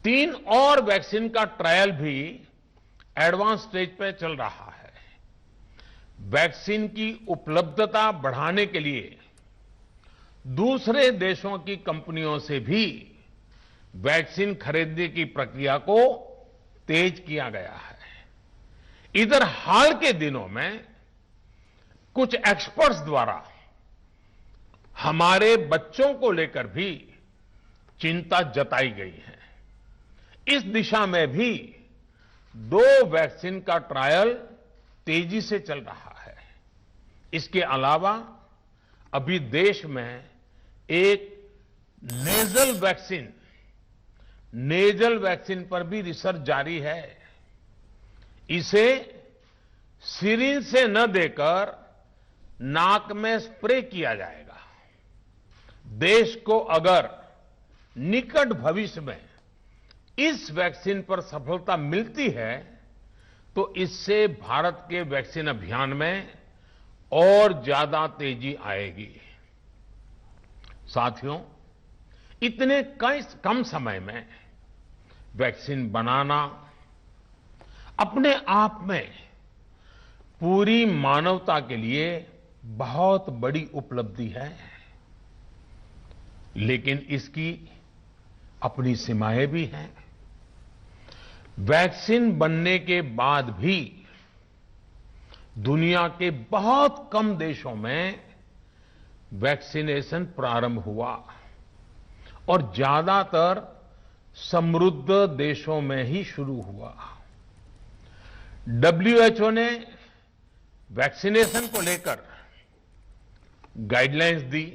3 और वैक्सीन का ट्रायल भी एडवांस स्टेज पे चल रहा है। वैक्सीन की उपलब्धता बढ़ाने के लिए दूसरे देशों की कंपनियों से भी वैक्सीन खरीदने की प्रक्रिया को तेज किया गया है। इधर हाल के दिनों में कुछ एक्सपर्ट्स द्वारा हमारे बच्चों को लेकर भी चिंता जताई गई है। इस दिशा में भी 2 वैक्सीन का ट्रायल तेजी से चल रहा है। इसके अलावा अभी देश में एक नेजल वैक्सीन पर भी रिसर्च जारी है। इसे सिरिंज से न देकर नाक में स्प्रे किया जाएगा। देश को अगर निकट भविष्य में इस वैक्सीन पर सफलता मिलती है तो इससे भारत के वैक्सीन अभियान में और ज्यादा तेजी आएगी। साथियों, इतने कम समय में वैक्सीन बनाना अपने आप में पूरी मानवता के लिए बहुत बड़ी उपलब्धि है, लेकिन इसकी अपनी सीमाएं भी हैं। वैक्सीन बनने के बाद भी दुनिया के बहुत कम देशों में वैक्सीनेशन प्रारंभ हुआ और ज्यादातर समृद्ध देशों में ही शुरू हुआ। WHO ने वैक्सीनेशन को लेकर गाइडलाइंस दी।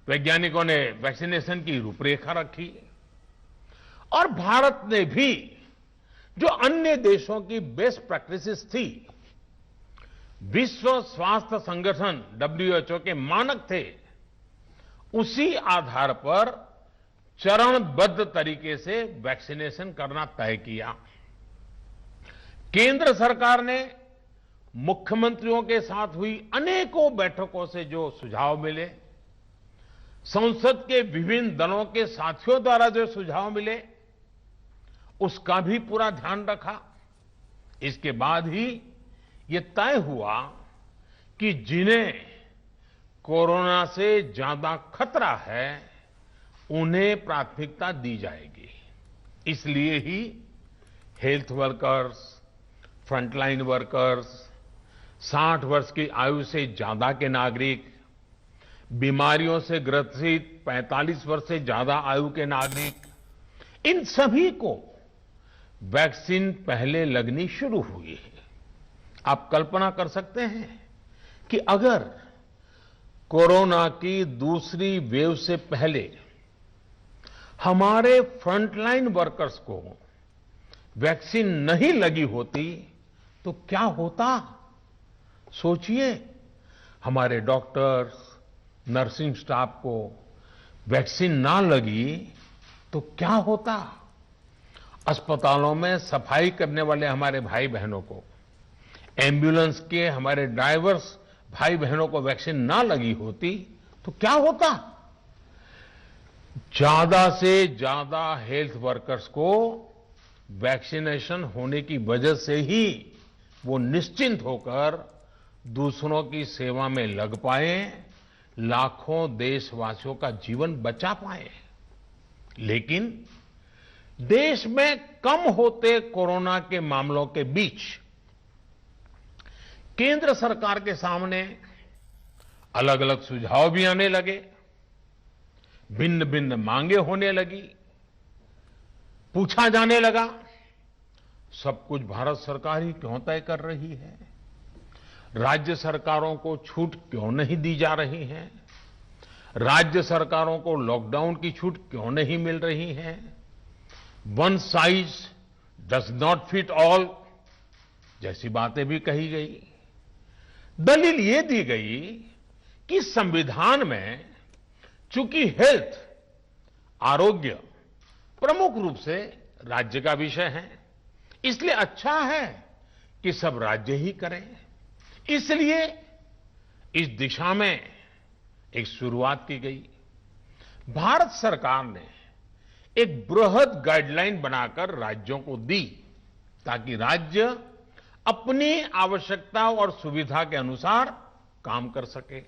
वैज्ञानिकों ने वैक्सीनेशन की रूपरेखा रखी और भारत ने भी जो अन्य देशों की बेस्ट प्रैक्टिसेस थी, विश्व स्वास्थ्य संगठन WHO के मानक थे, उसी आधार पर चरणबद्ध तरीके से वैक्सीनेशन करना तय किया। केंद्र सरकार ने मुख्यमंत्रियों के साथ हुई अनेकों बैठकों से जो सुझाव मिले, संसद के विभिन्न दलों के साथियों द्वारा जो सुझाव मिले, उसका भी पूरा ध्यान रखा। इसके बाद ही ये तय हुआ कि जिन्हें कोरोना से ज्यादा खतरा है उन्हें प्राथमिकता दी जाएगी। इसलिए ही हेल्थ वर्कर्स, फ्रंटलाइन वर्कर्स, 60 वर्ष की आयु से ज्यादा के नागरिक, बीमारियों से ग्रसित 45 वर्ष से ज्यादा आयु के नागरिक, इन सभी को वैक्सीन पहले लगनी शुरू हुई है। आप कल्पना कर सकते हैं कि अगर कोरोना की दूसरी वेव से पहले हमारे फ्रंटलाइन वर्कर्स को वैक्सीन नहीं लगी होती तो क्या होता? सोचिए, हमारे डॉक्टर्स, नर्सिंग स्टाफ को वैक्सीन ना लगी तो क्या होता? अस्पतालों में सफाई करने वाले हमारे भाई बहनों को, एम्बुलेंस के हमारे ड्राइवर्स भाई बहनों को वैक्सीन ना लगी होती तो क्या होता? ज्यादा से ज्यादा हेल्थ वर्कर्स को वैक्सीनेशन होने की वजह से ही वो निश्चिंत होकर दूसरों की सेवा में लग पाए, लाखों देशवासियों का जीवन बचा पाए। लेकिन देश में कम होते कोरोना के मामलों के बीच केंद्र सरकार के सामने अलग अलग सुझाव भी आने लगे, भिन्न भिन्न मांगे होने लगी, पूछा जाने लगा, सब कुछ भारत सरकार ही क्यों तय कर रही है? राज्य सरकारों को छूट क्यों नहीं दी जा रही है? राज्य सरकारों को लॉकडाउन की छूट क्यों नहीं मिल रही है? One size does not fit all जैसी बातें भी कही गई। दलील ये दी गई कि संविधान में चूंकि हेल्थ, आरोग्य प्रमुख रूप से राज्य का विषय है, इसलिए अच्छा है कि सब राज्य ही करें। इसलिए इस दिशा में एक शुरुआत की गई। भारत सरकार ने एक बृहद गाइडलाइन बनाकर राज्यों को दी ताकि राज्य अपनी आवश्यकता और सुविधा के अनुसार काम कर सके।